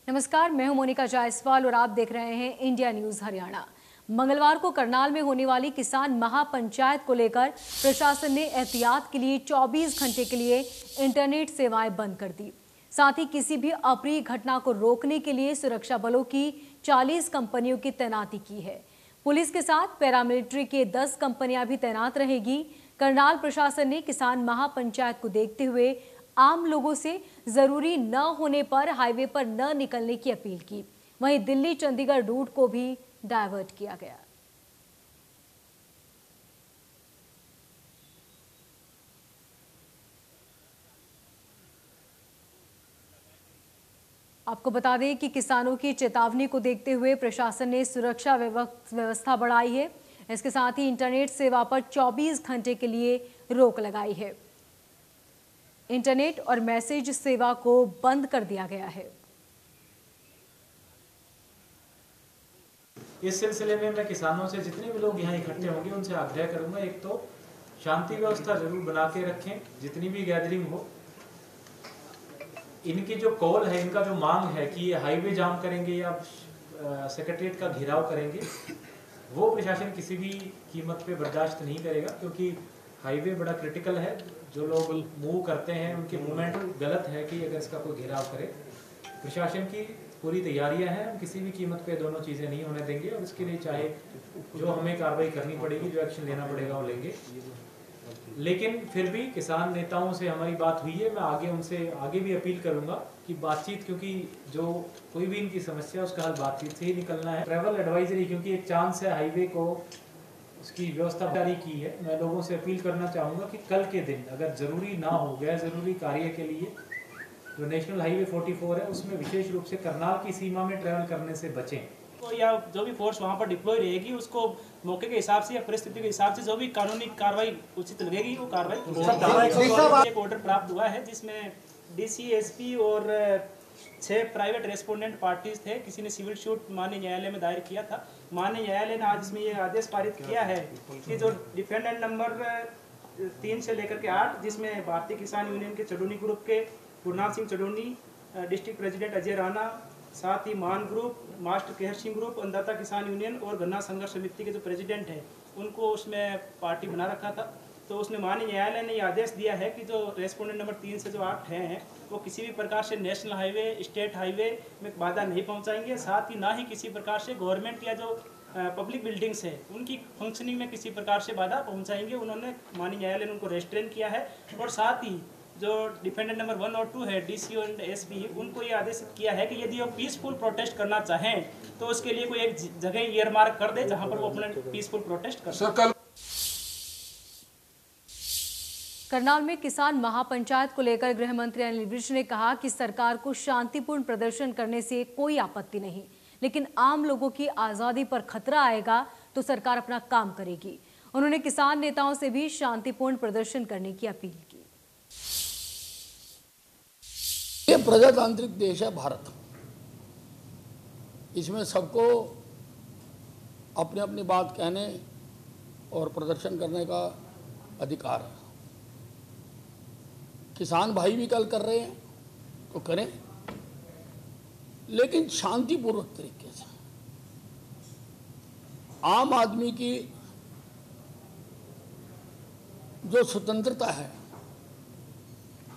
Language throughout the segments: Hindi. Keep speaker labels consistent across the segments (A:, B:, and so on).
A: नमस्कार, मैं हूं मोनिका जायसवाल और आप देख रहे हैं इंडिया न्यूज हरियाणा। मंगलवार को करनाल में होने वाली किसान महापंचायत को लेकर प्रशासन ने एहतियात के लिए 24 घंटे के लिए इंटरनेट सेवाएं बंद कर दी। साथ ही किसी भी अप्रिय घटना को रोकने के लिए सुरक्षा बलों की 40 कंपनियों की तैनाती की है। पुलिस के साथ पैरामिलिट्री के 10 कंपनियां भी तैनात रहेगी। करनाल प्रशासन ने किसान महापंचायत को देखते हुए आम लोगों से जरूरी न होने पर हाईवे पर न निकलने की अपील की। वहीं दिल्ली चंडीगढ़ रूट को भी डायवर्ट किया गया। आपको बता दें कि किसानों की चेतावनी को देखते हुए प्रशासन ने सुरक्षा व्यवस्था बढ़ाई है। इसके साथ ही इंटरनेट सेवा पर 24 घंटे के लिए रोक लगाई है। इंटरनेट और मैसेज सेवा को बंद कर दिया गया है।
B: इस सिलसिले में मैं किसानों से जितने भी लोग यहाँ इकट्ठे होंगे उनसे आग्रह करूंगा, एक तो शांति व्यवस्था जरूर बना के रखें। जितनी भी गैदरिंग हो, इनकी जो कॉल है, इनका जो मांग है कि ये हाईवे जाम करेंगे या सेक्रेटरीट का घेराव करेंगे, वो प्रशासन किसी भी कीमत पे बर्दाश्त नहीं करेगा, क्योंकि हाईवे बड़ा क्रिटिकल है। जो लोग मूव करते हैं उनकी मूवमेंट गलत है कि अगर इसका कोई घेराव करे। प्रशासन की पूरी तैयारियां हैं, हम किसी भी कीमत पे दोनों चीज़ें नहीं होने देंगे और इसके लिए चाहे जो हमें कार्रवाई करनी पड़ेगी, जो एक्शन लेना पड़ेगा वो लेंगे। लेकिन फिर भी किसान नेताओं से हमारी बात हुई है, मैं आगे उनसे आगे भी अपील करूंगा कि बातचीत, क्योंकि जो कोई भी इनकी समस्या उसका हल बातचीत से ही निकलना है। ट्रैवल एडवाइजरी, क्योंकि एक चांस है हाईवे को उसकी व्यवस्था जारी की है। मैं लोगों से अपील करना चाहूँगा कि कल के दिन अगर ज़रूरी ना हो, गैर ज़रूरी कार्य के लिए जो नेशनल हाईवे 44 है उसमें विशेष रूप से करनाल की सीमा में ट्रैवल करने से बचें।
C: तो या जो भी फोर्स वहाँ पर डिप्लॉय रहेगी उसको मौके के हिसाब से या परिस्थिति के हिसाब से जो भी कानूनी कार्रवाई उचित लगेगी वो कार्रवाई। एक ऑर्डर प्राप्त हुआ है जिसमें डीसी, एसपी और 6 प्राइवेट रेस्पोंडेंट पार्टीज थे। किसी ने सिविल सूट माननीय न्यायालय में दायर किया था। माननीय न्यायालय ने आज इसमें ये आदेश पारित किया है कि जो डिफेंडेंट नंबर 3 से लेकर के 8, जिसमें भारतीय किसान यूनियन के चडूनी ग्रुप के गुरनाम सिंह चडूनी, डिस्ट्रिक्ट प्रेसिडेंट अजय राणा, साथ ही मान group, master Kehar Singh group, अन्नदाता किसान यूनियन और गन्ना संघर्ष समिति के जो प्रेसिडेंट हैं उनको उसमें पार्टी बना रखा था। तो उसमें माननीय न्यायालय ने ये आदेश दिया है कि जो रेस्पोंडेंट नंबर 3 से जो 8 हैं वो किसी भी प्रकार से नेशनल हाईवे, स्टेट हाईवे में बाधा नहीं पहुंचाएंगे। साथ ही ना ही किसी प्रकार से गवर्नमेंट या जो पब्लिक बिल्डिंग्स है उनकी फंक्शनिंग में किसी प्रकार से बाधा पहुंचाएंगे। उन्होंने माननीय न्यायालय ने उनको रेस्ट्रेन किया है। और साथ ही जो डिफेंडेंट नंबर 1 और 2 है, डीसी और एसपी, उनको ये आदेश किया है कि यदि वो पीसफुल प्रोटेस्ट करना चाहें तो उसके लिए कोई एक जगह ईयरमार्क कर दे जहां पर वो अपना पीसफुल प्रोटेस्ट कर सकें।
A: करनाल में किसान महापंचायत को लेकर गृह मंत्री अनिल विज ने कहा कि सरकार को शांतिपूर्ण प्रदर्शन करने से कोई आपत्ति नहीं, लेकिन आम लोगों की आजादी पर खतरा आएगा तो सरकार अपना काम करेगी। उन्होंने किसान नेताओं से भी शांतिपूर्ण प्रदर्शन करने की अपील की।
D: ये प्रजातांत्रिक देश है भारत, इसमें सबको अपनी अपनी बात कहने और प्रदर्शन करने का अधिकार है। किसान भाई भी कल कर रहे हैं तो करें, लेकिन शांतिपूर्वक तरीके से। आम आदमी की जो स्वतंत्रता है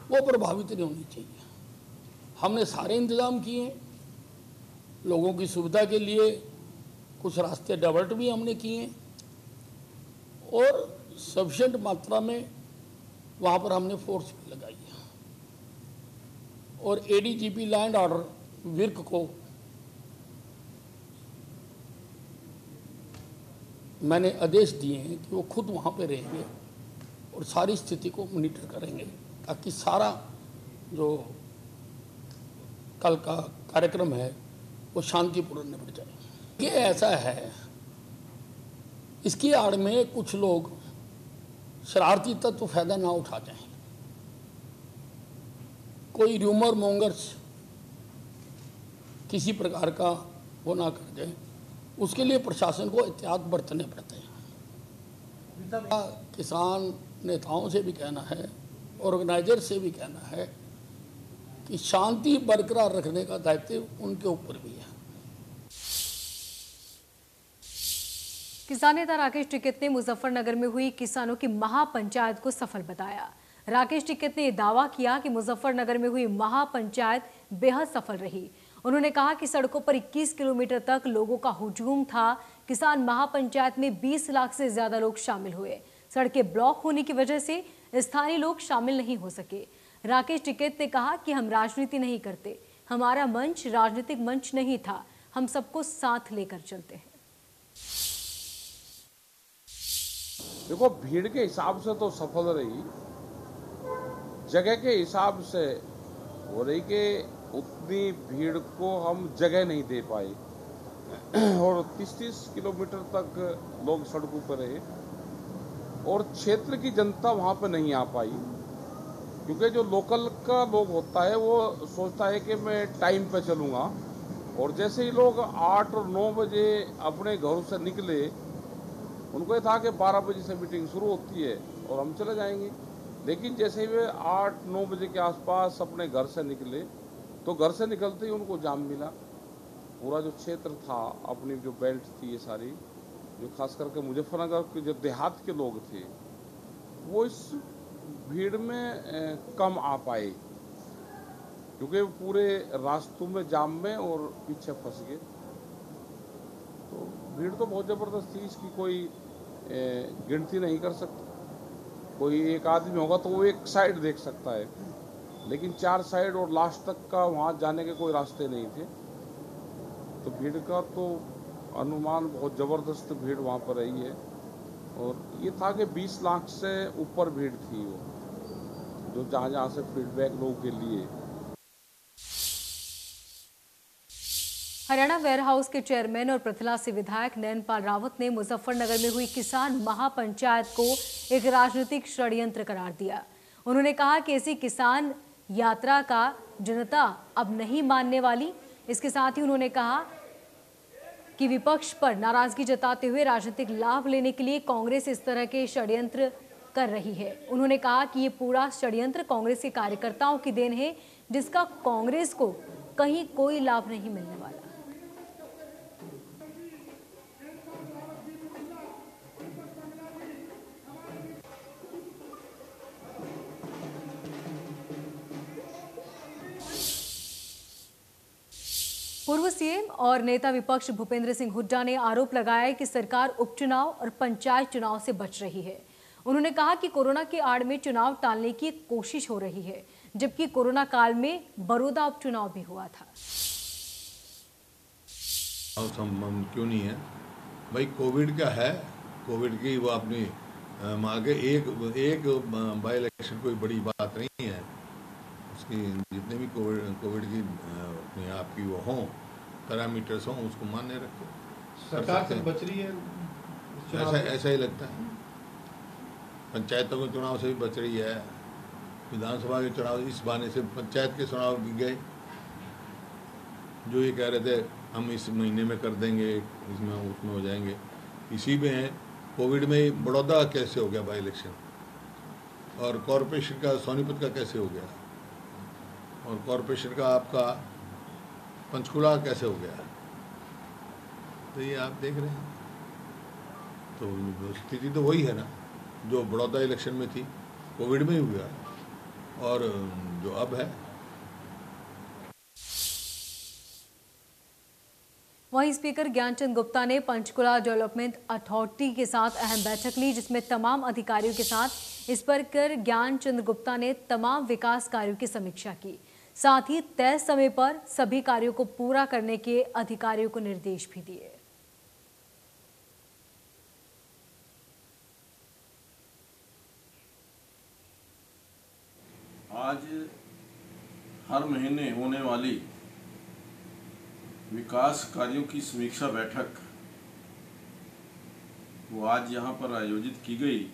D: वो प्रभावित नहीं होनी चाहिए। हमने सारे इंतजाम किए हैं लोगों की सुविधा के लिए, कुछ रास्ते डाइवर्ट भी हमने किए और सफिशिएंट मात्रा में वहाँ पर हमने फोर्स भी लगाई है। और एडीजीपी लैंड ऑर्डर विर्क को मैंने आदेश दिए हैं कि वो खुद वहाँ पे रहेंगे और सारी स्थिति को मॉनिटर करेंगे ताकि सारा जो कल का कार्यक्रम है वो शांतिपूर्ण निपट जाए। ये ऐसा है, इसकी आड़ में कुछ लोग शरारती तत्व फायदा ना उठा जाएं, कोई र्यूमर मोंगर्स किसी प्रकार का वो ना कर जाए, उसके लिए प्रशासन को एहतियात बरतने पड़ते हैं। किसान नेताओं से भी कहना है, ऑर्गेनाइजर से भी कहना है कि शांति बरकरार रखने का दायित्व उनके ऊपर भी है।
A: किसान नेता राकेश टिकैत ने मुजफ्फरनगर में हुई किसानों की महापंचायत को सफल बताया। राकेश टिकैत ने दावा किया कि मुजफ्फरनगर में हुई महापंचायत बेहद सफल रही। उन्होंने कहा कि सड़कों पर 21 किलोमीटर तक लोगों का हुजूम था। किसान महापंचायत में 20 लाख से ज्यादा लोग शामिल हुए। सड़कें ब्लॉक होने की वजह से स्थानीय लोग शामिल नहीं हो सके। राकेश टिकैत ने कहा कि हम राजनीति नहीं करते, हमारा मंच राजनीतिक मंच नहीं था, हम सबको साथ लेकर चलते हैं।
E: देखो, भीड़ के हिसाब से तो सफल रही, जगह के हिसाब से हो रही कि उतनी भीड़ को हम जगह नहीं दे पाए और 30-30 किलोमीटर तक लोग सड़कों पर रहे और क्षेत्र की जनता वहां पर नहीं आ पाई, क्योंकि जो लोकल का लोग होता है वो सोचता है कि मैं टाइम पे चलूँगा, और जैसे ही लोग 8 और 9 बजे अपने घरों से निकले, उनको ये था कि 12 बजे से मीटिंग शुरू होती है और हम चले जाएंगे। लेकिन जैसे ही वे 8-9 बजे के आसपास अपने घर से निकले तो घर से निकलते ही उनको जाम मिला। पूरा जो क्षेत्र था, अपनी जो बेल्ट थी, ये सारी जो खास करके मुजफ्फरनगर के जो देहात के लोग थे, वो इस भीड़ में कम आ पाए, क्योंकि पूरे रास्तों में जाम में और पीछे फंस गए। तो भीड़ तो बहुत ज़बरदस्त थी, इसकी कोई गिनती नहीं कर सकता। कोई एक आदमी होगा तो वो एक साइड देख सकता है, लेकिन 4 साइड और लास्ट तक का वहाँ जाने के कोई रास्ते नहीं थे। तो भीड़ का तो अनुमान बहुत ज़बरदस्त भीड़ वहाँ पर रही है, और ये था कि 20 लाख से ऊपर भीड़ थी वो, जो जहाँ से फीडबैक लोगों के लिए।
A: हरियाणा वेयर हाउस के चेयरमैन और पृथला से विधायक नयनपाल रावत ने मुजफ्फरनगर में हुई किसान महापंचायत को एक राजनीतिक षड्यंत्र करार दिया। उन्होंने कहा कि ऐसी किसान यात्रा का जनता अब नहीं मानने वाली। इसके साथ ही उन्होंने कहा कि विपक्ष पर नाराजगी जताते हुए राजनीतिक लाभ लेने के लिए कांग्रेस इस तरह के षड्यंत्र कर रही है। उन्होंने कहा कि ये पूरा षड्यंत्र कांग्रेस के कार्यकर्ताओं की देन है, जिसका कांग्रेस को कहीं कोई लाभ नहीं मिलने वाला। पूर्व सीएम और नेता विपक्ष भूपेंद्र सिंह हुड्डा ने आरोप लगाया कि सरकार उपचुनाव और पंचायत चुनाव से बच रही है। उन्होंने कहा कि कोरोना की आड़ में चुनाव टालने की कोशिश हो रही है, जबकि कोरोना काल में बड़ौदा उपचुनाव भी हुआ था।
F: संभव क्यों नहीं है भाई? कोविड का है, कोविड की वो अपनी आगे एक बाई इलेक्शन कोई बड़ी बात नहीं है। उसकी जितने भी कोविड की अपने आप की वो हों, पैरामीटर्स हों, उसको मान्य रखो।
G: सरकार से बच रही है,
F: ऐसा ही लगता है। पंचायतों के चुनाव से भी बच रही है, विधानसभा के चुनाव इस बहाने से पंचायत के चुनाव भी गए। जो ये कह रहे थे हम इस महीने में कर देंगे, इसमें उसमें हो जाएंगे, इसी में है। कोविड में बड़ौदा कैसे हो गया बाई इलेक्शन, और कॉरपोरेशन का सोनीपत का कैसे हो गया, और कॉरपोरेशन का आपका पंचकुला कैसे हो गया। तो ये आप देख रहे हैं, तो स्थिति तो वही है ना जो बड़ौदा इलेक्शन में थी, कोविड में ही हुआ और जो अब है।
A: वहीं स्पीकर ज्ञानचंद गुप्ता ने पंचकुला डेवलपमेंट अथॉरिटी के साथ अहम बैठक ली, जिसमें तमाम अधिकारियों के साथ स्पीकर ज्ञानचंद गुप्ता ने तमाम विकास कार्यों की समीक्षा की। साथ ही तय समय पर सभी कार्यों को पूरा करने के अधिकारियों को निर्देश भी दिए।
H: आज हर महीने होने वाली विकास कार्यों की समीक्षा बैठक वो आज यहाँ पर आयोजित की गई,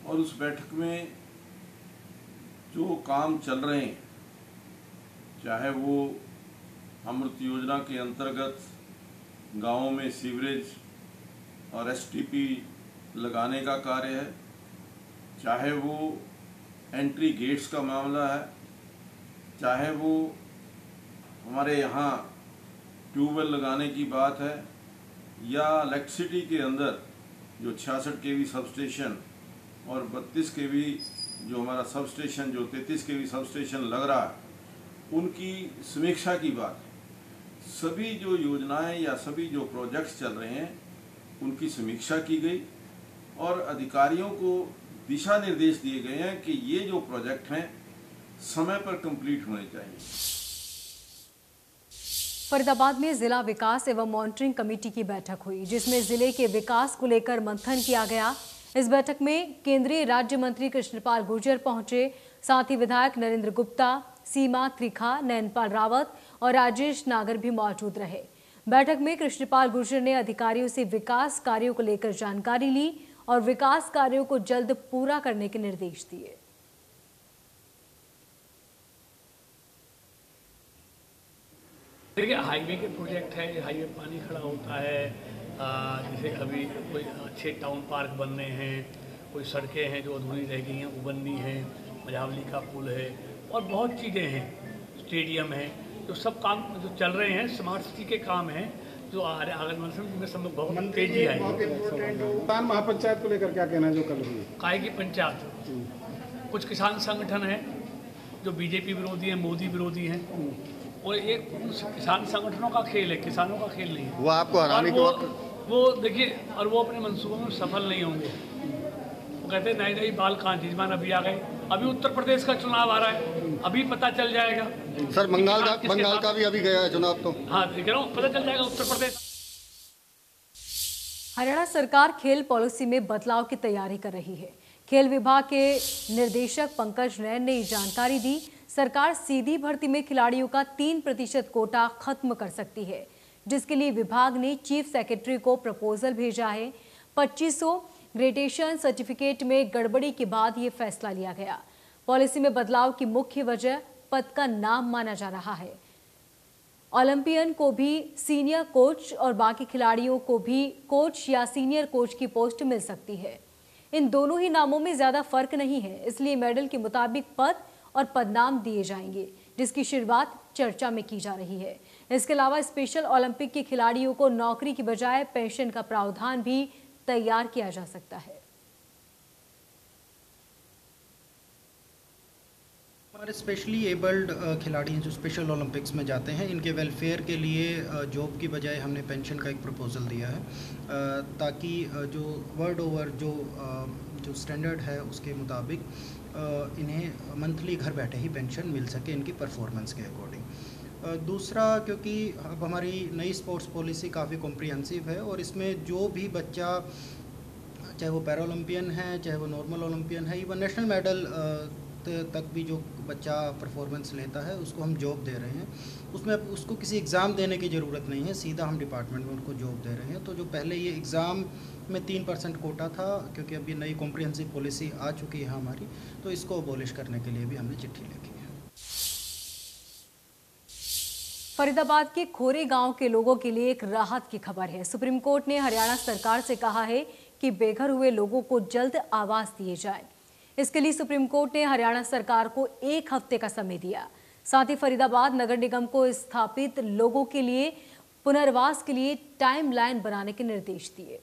H: और उस बैठक में जो काम चल रहे हैं, चाहे वो अमृत योजना के अंतर्गत गाँवों में सीवरेज और एसटीपी लगाने का कार्य है, चाहे वो एंट्री गेट्स का मामला है, चाहे वो हमारे यहाँ ट्यूबवेल लगाने की बात है या इलेक्ट्रिसिटी के अंदर जो 66 kV सब स्टेशन और 32 kV जो हमारा सब स्टेशन, जो 33 kV सब स्टेशन लग रहा है, उनकी समीक्षा की बात है। सभी जो योजनाएं या सभी जो प्रोजेक्ट्स चल रहे हैं उनकी समीक्षा की गई और अधिकारियों को दिशा निर्देश दिए गए हैं कि ये जो प्रोजेक्ट हैं समय पर कंप्लीट होने चाहिए।
A: फरीदाबाद में जिला विकास एवं मॉनिटरिंग कमेटी की बैठक हुई, जिसमें जिले के विकास को लेकर मंथन किया गया। इस बैठक में केंद्रीय राज्य मंत्री कृष्णपाल गुर्जर पहुंचे, साथ ही विधायक नरेंद्र गुप्ता, सीमा त्रिखा, नयनपाल रावत और राजेश नागर भी मौजूद रहे। बैठक में कृष्णपाल गुर्जर ने अधिकारियों से विकास कार्यों को लेकर जानकारी ली और विकास कार्यों को जल्द पूरा करने के निर्देश दिए।
D: देखिए, हाईवे के प्रोजेक्ट है, हाईवे पानी खड़ा होता है, जैसे अभी कोई अच्छे टाउन पार्क बन रहे हैं, कोई सड़कें हैं जो अधूरी रह गई हैं वो बननी है, मझावली का पुल है और बहुत चीज़ें हैं, स्टेडियम है, जो सब काम जो चल रहे हैं स्मार्ट सिटी के काम हैं जो आगे में सब लोग बहुत तेजी आएगी।
G: किसान महापंचायत को लेकर क्या कहना है जो कल हुई?
D: काय की पंचायत, कुछ किसान संगठन हैं जो बीजेपी विरोधी हैं, मोदी विरोधी हैं, और एक किसान संगठनों का खेल है, किसानों का खेल नहीं है।
G: वो आपको हराने के वक्त
D: वो देखिए, और वो अपने मंसूबों में सफल नहीं होंगे। वो कहते हैं नई नई बाल कांति जमान अभी आ गए, अभी उत्तर प्रदेश का चुनाव आ रहा है, अभी पता चल जाएगा।
G: सर बंगाल का भी अभी गया है चुनाव, तो
D: हाँ देख रहा हूँ, पता चल जाएगा उत्तर प्रदेश।
A: हरियाणा सरकार खेल पॉलिसी में बदलाव की तैयारी कर रही है। खेल विभाग के निर्देशक पंकज नैन ने जानकारी दी। सरकार सीधी भर्ती में खिलाड़ियों का 3% कोटा खत्म कर सकती है, जिसके लिए विभाग ने चीफ सेक्रेटरी को प्रपोजल भेजा है। 2500 ग्रेडेशन सर्टिफिकेट में गड़बड़ी के बाद ये फैसला लिया गया। पॉलिसी में बदलाव की मुख्य वजह पद का नाम माना जा रहा है। ओलंपियन को भी सीनियर कोच और बाकी खिलाड़ियों को भी कोच या सीनियर कोच की पोस्ट मिल सकती है। इन दोनों ही नामों में ज्यादा फर्क नहीं है, इसलिए मेडल के मुताबिक पद और पदनाम दिए जाएंगे, जिसकी शुरुआत चर्चा में की जा रही है। इसके अलावा स्पेशल ओलंपिक के खिलाड़ियों को नौकरी की बजाय पेंशन का प्रावधान भी तैयार किया जा सकता है।
I: हमारे स्पेशली एबल्ड खिलाड़ी हैं जो स्पेशल ओलंपिक्स में जाते हैं, इनके वेलफेयर के लिए जॉब की बजाय हमने पेंशन का एक प्रपोजल दिया है, ताकि जो वर्ल्ड ओवर जो स्टैंडर्ड है उसके मुताबिक इन्हें मंथली घर बैठे ही पेंशन मिल सके इनकी परफॉर्मेंस के अकॉर्डिंग। दूसरा, क्योंकि अब हमारी नई स्पोर्ट्स पॉलिसी काफ़ी कॉम्प्रिहेंसिव है और इसमें जो भी बच्चा, चाहे वो पैरा ओलंपियन है, चाहे वो नॉर्मल ओलंपियन है, इवन नेशनल मेडल तक भी जो बच्चा परफॉर्मेंस लेता है उसको हम जॉब दे रहे हैं। उसमें अब उसको किसी एग्ज़ाम देने की ज़रूरत नहीं है, सीधा हम डिपार्टमेंट में उनको जॉब दे रहे हैं। तो जो पहले ये एग्ज़ाम में 3% कोटा था, क्योंकि अभी नई कॉम्प्रिहेंसिव पॉलिसी आ चुकी है हमारी, तो इसको अबॉलिश करने के लिए भी हमने चिट्ठी लिखी है।
A: फरीदाबाद के खोरे गांव के लोगों के लिए एक राहत की खबर है। सुप्रीम कोर्ट ने हरियाणा सरकार से कहा है कि बेघर हुए लोगों को जल्द आवास दिए जाए। इसके लिए सुप्रीम कोर्ट ने हरियाणा सरकार को 1 हफ्ते का समय दिया। साथ ही फरीदाबाद नगर निगम को स्थापित लोगों के लिए पुनर्वास के लिए टाइमलाइन बनाने के निर्देश दिए।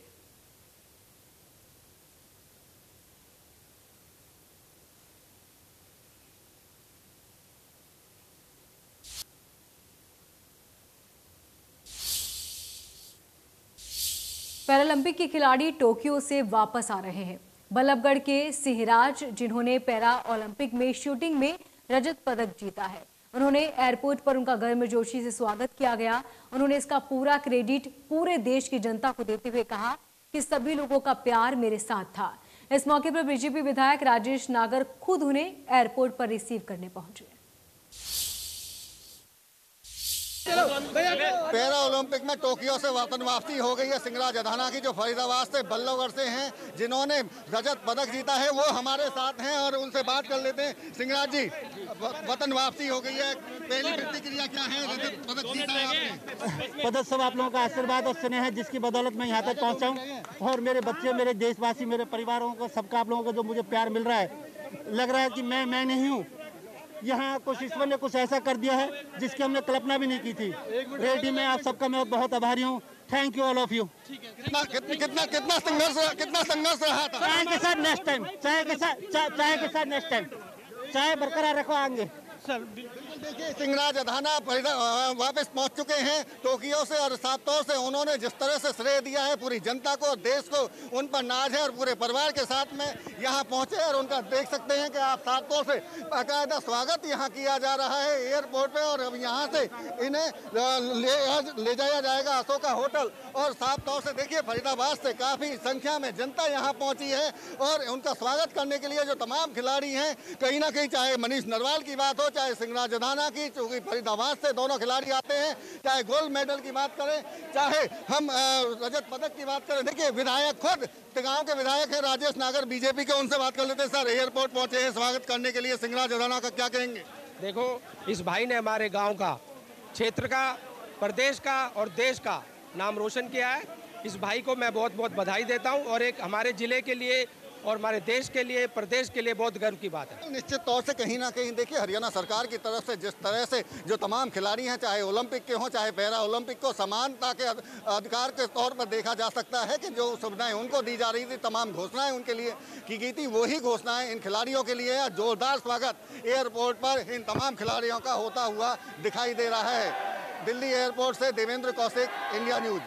A: पैरालंपिक के खिलाड़ी टोक्यो से वापस आ रहे हैं। बल्लभगढ़ के सिंहराज, जिन्होंने पैरा ओलंपिक में शूटिंग में रजत पदक जीता है, उन्होंने एयरपोर्ट पर उनका गर्मजोशी से स्वागत किया गया। उन्होंने इसका पूरा क्रेडिट पूरे देश की जनता को देते हुए कहा कि सभी लोगों का प्यार मेरे साथ था। इस मौके पर बीजेपी विधायक राजेश नागर खुद उन्हें एयरपोर्ट पर रिसीव करने पहुंचे।
G: पैरा ओलंपिक में टोक्यो से वतन वापसी हो गई है सिंगराज अधाना की, जो फरीदाबाद से बल्लभगढ़ से हैं, जिन्होंने रजत पदक जीता है। वो हमारे साथ हैं और उनसे बात कर लेते हैं। सिंगराज जी, वतन वापसी हो गई है, पहली प्रतिक्रिया क्या है? रजत पदक जीता है आपने।
J: पदक सब आप लोगों का आशीर्वाद और स्नेह है, जिसकी बदौलत मैं यहाँ तक पहुँचा हूँ। और मेरे बच्चे, मेरे देशवासी, मेरे परिवारों को, सबका आप लोगों का जो मुझे प्यार मिल रहा है, लग रहा है कि मैं नहीं हूँ, यहाँ कुछ ईश्वर ने कुछ ऐसा कर दिया है जिसकी हमने कल्पना भी नहीं की थी। रेड्डी में आप सबका मैं बहुत आभारी हूँ। Thank you all of you.
G: कितना संघर्ष रहा था?
J: चाय के साथ नेक्स्ट टाइम, चाय के साथ नेक्स्ट टाइम, चाय बरकरार रखो आगे।
G: देखिए सिंगराज अधाना वापस पहुंच चुके हैं टोक्यो से और साफ तौर से उन्होंने जिस तरह से श्रेय दिया है पूरी जनता को, देश को, उन पर नाज है और पूरे परिवार के साथ में यहाँ पहुंचे और उनका देख सकते हैं कि आप साफ तौर से बाकायदा स्वागत यहाँ किया जा रहा है एयरपोर्ट पे और अब यहाँ से इन्हें ले जाया जाएगा अशोका होटल। और साफ तौर से देखिए फरीदाबाद से काफ़ी संख्या में जनता यहाँ पहुँची है और उनका स्वागत करने के लिए जो तमाम खिलाड़ी हैं, कहीं ना कहीं चाहे मनीष नरवाल की बात हो, चाहे सिंगराज अधाना की, चूंकि फरीदाबाद से दोनों खिलाड़ी आते हैं, चाहे गोल्ड मेडल की बात करें, चाहे हम रजत पदक की बात करें। देखिए विधायक खुद गाँव के विधायक हैं राजेश नागर बीजेपी के, उनसे बात कर लेते हैं। सर एयरपोर्ट पहुंचे हैं स्वागत करने के लिए सिंगराज अधाना का, क्या कहेंगे?
K: देखो इस भाई ने हमारे गांव का, क्षेत्र का, प्रदेश का और देश का नाम रोशन किया है। इस भाई को मैं बहुत बहुत बधाई देता हूं और एक हमारे जिले के लिए और हमारे देश के लिए, प्रदेश के लिए बहुत गर्व की बात है।
G: निश्चित तौर से कहीं ना कहीं देखिए हरियाणा सरकार की तरफ से जिस तरह से जो तमाम खिलाड़ी हैं, चाहे ओलंपिक के हों चाहे पैरा ओलंपिक को, समानता के अधिकार के तौर पर देखा जा सकता है कि जो सुविधाएं उनको दी जा रही थी, तमाम घोषणाएं उनके लिए की गई थी, वही घोषणाएं इन खिलाड़ियों के लिए है। जोरदार स्वागत एयरपोर्ट पर इन तमाम खिलाड़ियों का होता हुआ दिखाई दे रहा है। दिल्ली एयरपोर्ट से देवेंद्र कौशिक, इंडिया न्यूज।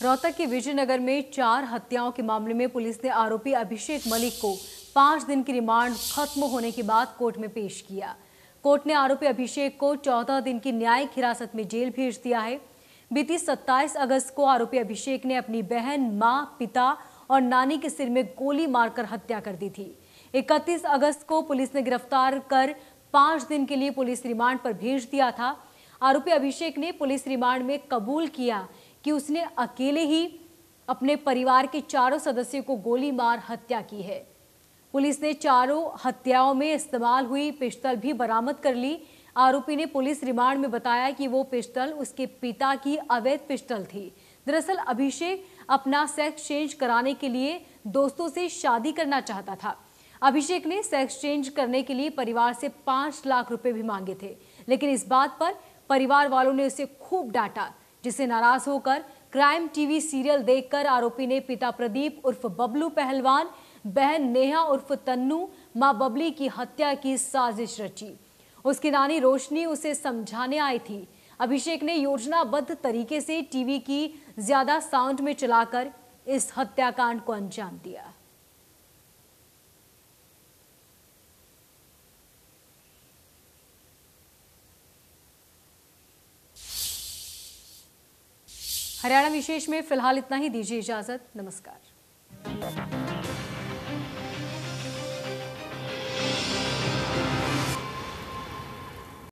A: रोहतक के विजयनगर में 4 हत्याओं के मामले में पुलिस ने आरोपी अभिषेक मलिक को 5 दिन की रिमांड खत्म होने के बाद कोर्ट में पेश किया। कोर्ट ने आरोपी अभिषेक को 14 दिन की न्यायिक हिरासत में जेल भेज दिया है। बीती 27 अगस्त को आरोपी अभिषेक ने अपनी बहन, मां, पिता और नानी के सिर में गोली मारकर हत्या कर दी थी। 31 अगस्त को पुलिस ने गिरफ्तार कर 5 दिन के लिए पुलिस रिमांड पर भेज दिया था। आरोपी अभिषेक ने पुलिस रिमांड में कबूल किया कि उसने अकेले ही अपने परिवार के 4 सदस्यों को गोली मार हत्या की है। पुलिस ने 4 हत्याओं में इस्तेमाल हुई पिस्टल भी बरामद कर ली। आरोपी ने पुलिस रिमांड में बताया कि वो पिस्टल उसके पिता की अवैध पिस्टल थी। दरअसल अभिषेक अपना सेक्स चेंज कराने के लिए दोस्तों से शादी करना चाहता था। अभिषेक ने सेक्स चेंज करने के लिए परिवार से 5 लाख रुपए भी मांगे थे, लेकिन इस बात पर परिवार वालों ने उसे खूब डांटा, जिससे नाराज होकर क्राइम टीवी सीरियल देखकर आरोपी ने पिता प्रदीप उर्फ बबलू पहलवान, बहन नेहा उर्फ तन्नू, मां बबली की हत्या की साजिश रची। उसकी नानी रोशनी उसे समझाने आई थी। अभिषेक ने योजनाबद्ध तरीके से टीवी की ज्यादा साउंड में चलाकर इस हत्याकांड को अंजाम दिया। हरियाणा विशेष में फिलहाल इतना ही। दीजिए इजाजत। नमस्कार।